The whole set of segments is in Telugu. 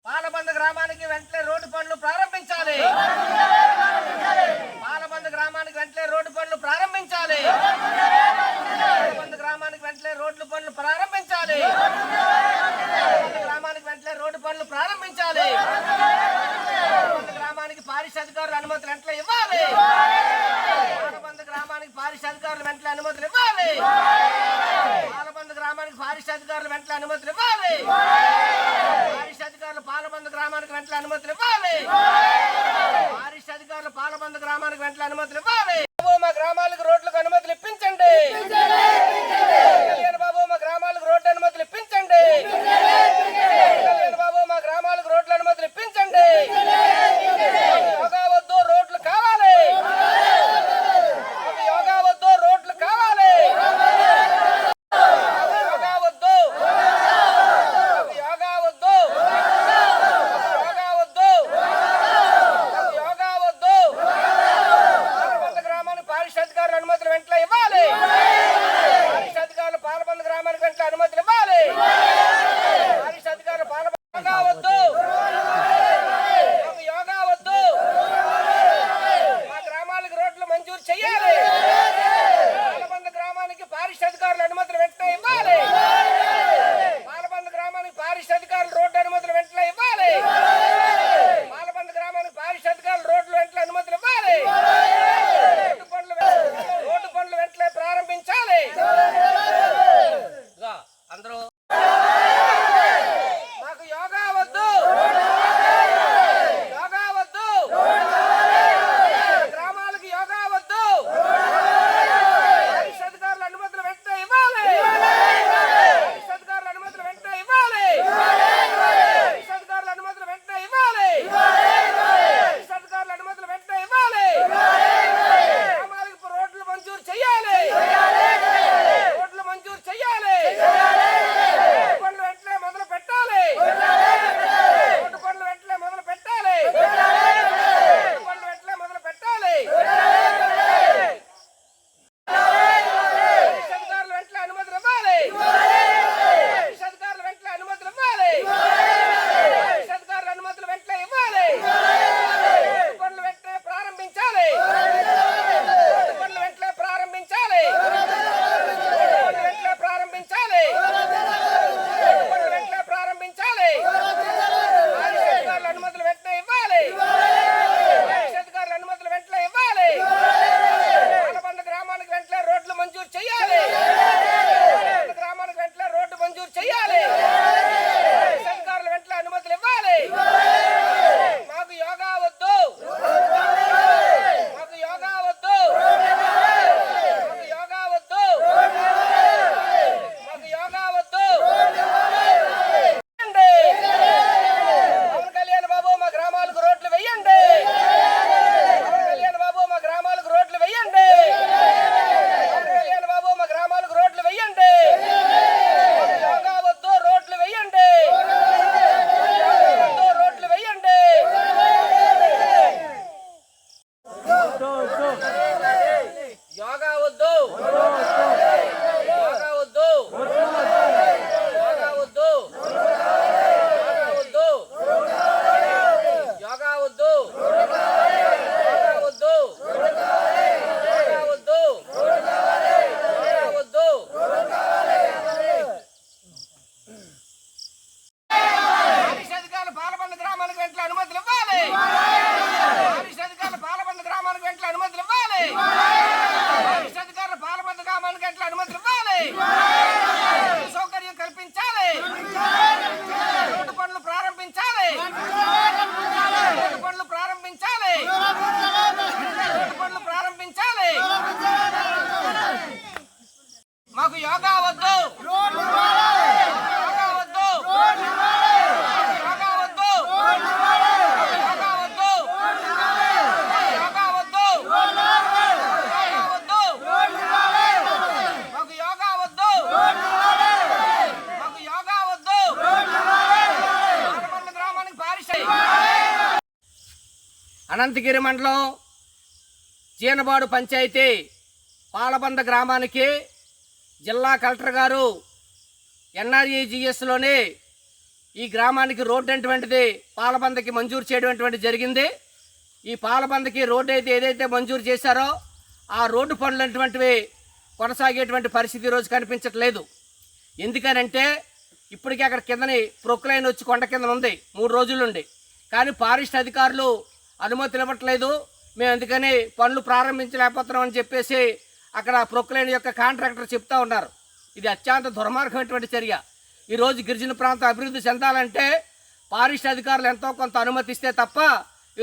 పాలబంద గ్రామానికి వెంటనే రోడ్డు పనులు ప్రారంభించాలి. పాలబంద గ్రామానికి వెంటనే రోడ్డు పనులు ప్రారంభించాలి. పాలబంద గ్రామానికి వెంటనే రోడ్లు పనులు ప్రారంభించాలి. గ్రామానికి వెంటనే రోడ్డు పనులు ప్రారంభించాలి. గ్రామానికి పారిశుద్ధ అధికారులు అనుమతులు వెంటనే ఇవ్వాలి. పాలబంద గ్రామానికి పారిశుద్ధ అధికారులు వెంటనే అనుమతులు ఇవ్వాలి. పాలబంద గ్రామానికి పారిశుద్ధ అధికారులు వెంటనే అనుమతులు ఇవ్వాలి. పారిశుద్ధ అధికారులు పాలబంద గ్రామానికి వెంటనే అనుమతులు ఇవ్వాలి. పారిశుద్ధ అధికారులు పాలబంద గ్రామానికి వెంటనే అనుమతులు ఇవ్వాలి. మా గ్రామాలకు రోడ్లకు అనుమతులు ఇప్పించండి. బాబు మా గ్రామాలకు రోడ్డు అనుమతులు ఇప్పించండి. బాబు మా గ్రామాలకు రోడ్ల అనుమతులు ఇప్పించండి. యోగా వద్దు రోడ్లు కావాలి. యోగా వద్దు రోడ్లు కావాలి. యోగా వద్దు. యోగా వద్దు. యోగా వద్దు. యోగా వద్దు. పాలబంద అనంతగిరి మండలం జీనబాడు పంచాయతీ పాలబంద గ్రామానికి జిల్లా కలెక్టర్ గారు NREGSలోనే ఈ గ్రామానికి రోడ్డు అటువంటిది పాలబందకి మంజూరు చేయడం జరిగింది. ఈ పాలబందకి రోడ్డు అయితే ఏదైతే మంజూరు చేశారో ఆ రోడ్డు పనులు అటువంటివి కొనసాగేటువంటి పరిస్థితి ఈరోజు కనిపించట్లేదు. ఎందుకనంటే ఇప్పటికీ అక్కడ కిందని ప్రొక్లైన్ వచ్చి కొండ కింద ఉంది 3 రోజుల నుండి. కానీ ఫారెస్ట్ అధికారులు అనుమతులు ఇవ్వట్లేదు. మేము అందుకని పనులు ప్రారంభించలేకపోతున్నాం అని చెప్పేసి అక్కడ ప్రొక్లైన్ యొక్క కాంట్రాక్టర్ చెప్తా ఉన్నారు. ఇది అత్యంత దుర్మార్గమైనటువంటి చర్య. ఈరోజు గిరిజన ప్రాంతం అభివృద్ధి చెందాలంటే ఫారెస్ట్ అధికారులు ఎంతో కొంత అనుమతిస్తే తప్ప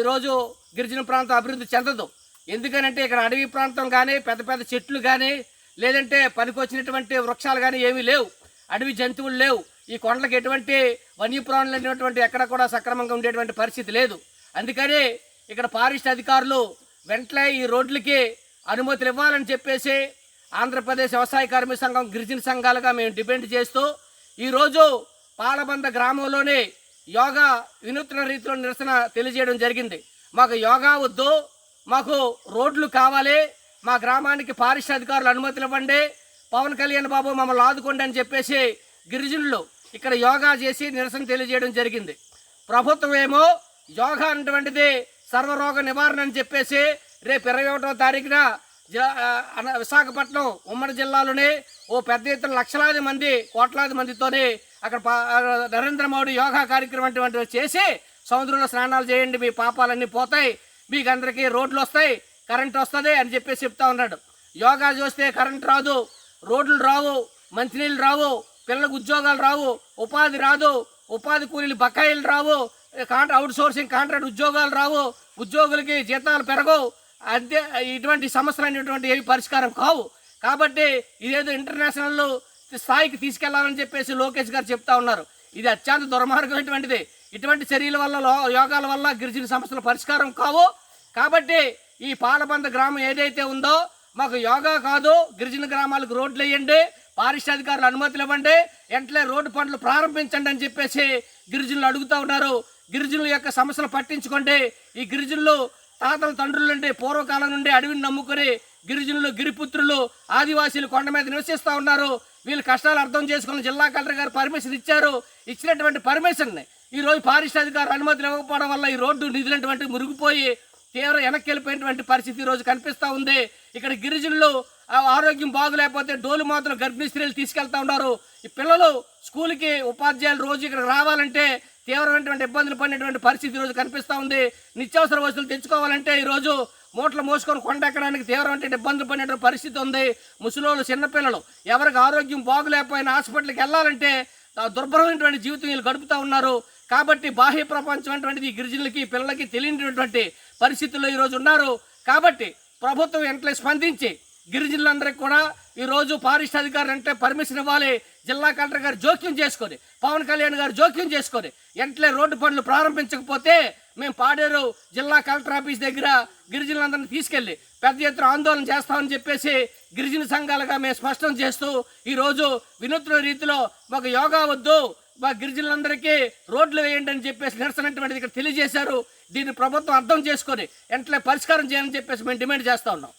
ఈరోజు గిరిజన ప్రాంతం అభివృద్ధి చెందదు. ఎందుకనంటే ఇక్కడ అడవి ప్రాంతం కానీ పెద్ద పెద్ద చెట్లు కానీ లేదంటే పనికొచ్చినటువంటి వృక్షాలు కానీ ఏమీ లేవు, అడవి జంతువులు లేవు. ఈ కొండలకు ఎటువంటి వన్యప్రాణులు అనేటువంటి ఎక్కడ కూడా సక్రమంగా ఉండేటువంటి పరిస్థితి లేదు. అందుకని ఇక్కడ ఫారెస్ట్ అధికారులు వెంటనే ఈ రోడ్లకి అనుమతులు ఇవ్వాలని చెప్పేసి ఆంధ్రప్రదేశ్ వ్యవసాయ కార్మిక సంఘం గిరిజన సంఘాలుగా మేము డిమాండ్ చేస్తూ ఈరోజు పాలబంద గ్రామంలోనే యోగా వినూత్న రీతిలో నిరసన తెలియజేయడం జరిగింది. మాకు యోగా వద్దు, మాకు రోడ్లు కావాలి, మా గ్రామానికి ఫారెస్ట్ అధికారులు అనుమతులు ఇవ్వండి, పవన్ కళ్యాణ్ బాబు మమ్మల్ని ఆదుకోండి అని చెప్పేసి గిరిజనులు ఇక్కడ యోగా చేసి నిరసన తెలియజేయడం జరిగింది. ప్రభుత్వం ఏమో యోగా అన్నటువంటిది సర్వరోగ నివారణ అని చెప్పేసి రేపు 21వ తారీఖున విశాఖపట్నం ఉమ్మడి జిల్లాలోనే ఓ పెద్ద ఎత్తున లక్షలాది మంది కోట్లాది మందితోనే అక్కడ నరేంద్ర మోడీ యోగా కార్యక్రమం అటువంటివి చేసి సముద్రంలో స్నానాలు చేయండి, మీ పాపాలన్నీ పోతాయి, మీకు అందరికీ రోడ్లు వస్తాయి, కరెంట్ వస్తుంది అని చెప్పేసి చెప్తా ఉన్నాడు. యోగా చేస్తే కరెంట్ రాదు, రోడ్లు రావు, మంచినీళ్ళు రావు, పిల్లలకు ఉద్యోగాలు రావు, ఉపాధి రాదు, ఉపాధి కూలీలు బకాయిలు రావు, అవుట్ సోర్సింగ్ కాంట్రాక్ట్ ఉద్యోగాలు రావు, ఉద్యోగులకి జీతాలు పెరగవు, అంతే ఇటువంటి సమస్యలు అనేటువంటి ఏవి పరిష్కారం కావు. కాబట్టి ఇదేదో ఇంటర్నేషనల్ స్థాయికి తీసుకెళ్లాలని చెప్పేసి లోకేష్ గారు చెప్తా ఉన్నారు. ఇది అత్యంత దుర్మార్గమైనటువంటిది. ఇటువంటి చర్యల వల్ల యోగాల వల్ల గిరిజన సమస్యల పరిష్కారం కావు. కాబట్టి ఈ పాలబంద గ్రామం ఏదైతే ఉందో మాకు యోగా కాదు, గిరిజన గ్రామాలకు రోడ్లు వేయండి, ఫారెస్ట్ అధికారులు అనుమతులు ఇవ్వండి, వెంటనే రోడ్డు పనులు ప్రారంభించండి అని చెప్పేసి గిరిజనులు అడుగుతూ ఉన్నారు. గిరిజనుల యొక్క సమస్యలు పట్టించుకోండి. ఈ గిరిజనులు తాతల తండ్రుల నుండి పూర్వకాలం నుండి అడవిని నమ్ముకొని గిరిజనులు గిరిపుత్రులు ఆదివాసీలు కొండ మీద నివసిస్తూ ఉన్నారు. వీళ్ళ కష్టాలు అర్థం చేసుకుని జిల్లా కలెక్టర్ గారు పర్మిషన్ ఇచ్చారు. ఇచ్చినటువంటి పర్మిషన్ని ఈరోజు ఫారెస్ట్ అధికారులు అనుమతులు ఇవ్వకపోవడం వల్ల ఈ రోడ్డు నిధులటువంటి మురిగిపోయి తీవ్ర వెనక్కి వెళ్ళిపోయినటువంటి పరిస్థితి ఈరోజు కనిపిస్తూ ఉంది. ఇక్కడ గిరిజనులు ఆరోగ్యం బాగులేకపోతే డోలు మాత్రం గర్భిణీ స్త్రీలు తీసుకెళ్తా ఉన్నారు. ఈ పిల్లలు స్కూల్కి ఉపాధ్యాయులు రోజు ఇక్కడ రావాలంటే తీవ్రమైనటువంటి ఇబ్బందులు పడినటువంటి పరిస్థితి ఈరోజు కనిపిస్తూ ఉంది. నిత్యావసర వస్తువులు తెచ్చుకోవాలంటే ఈరోజు మూటలు మోసుకొని కొండ ఎక్కడానికి తీవ్రమైన ఇబ్బందులు పడినటువంటి పరిస్థితి ఉంది. ముసలోళ్ళు, చిన్నపిల్లలు ఎవరికి ఆరోగ్యం బాగులేకపోయినా హాస్పిటల్కి వెళ్ళాలంటే దుర్భరమైనటువంటి జీవితం వీళ్ళు గడుపుతూ ఉన్నారు. కాబట్టి బాహ్య ప్రపంచం అటువంటిది గిరిజనులకి పిల్లలకి తెలియనటువంటి పరిస్థితుల్లో ఈరోజు ఉన్నారు. కాబట్టి ప్రభుత్వం వెంటనే స్పందించి గిరిజనులందరికీ కూడా ఈరోజు ఫారెస్ట్ అధికారులు అంటే పర్మిషన్ ఇవ్వాలి. జిల్లా కలెక్టర్ గారు జోక్యం చేసుకొని, పవన్ కళ్యాణ్ గారు జోక్యం చేసుకొని వెంటనే రోడ్డు పనులు ప్రారంభించకపోతే మేము పాడేరు జిల్లా కలెక్టర్ ఆఫీస్ దగ్గర గిరిజనులందరినీ తీసుకెళ్లి పెద్ద ఎత్తున ఆందోళన చేస్తామని చెప్పేసి గిరిజన సంఘాలుగా మేము స్పష్టం చేస్తూ ఈరోజు వినూత్న రీతిలో మాకు యోగా వద్దు, మా గిరిజనులందరికీ రోడ్లు వేయండి అని చెప్పేసి నిరసనటువంటిది ఇక్కడ తెలియజేశారు. దీన్ని ప్రభుత్వం అర్థం చేసుకొని వెంటనే పరిష్కారం చేయాలని చెప్పేసి మేము డిమాండ్ చేస్తూ ఉన్నాం.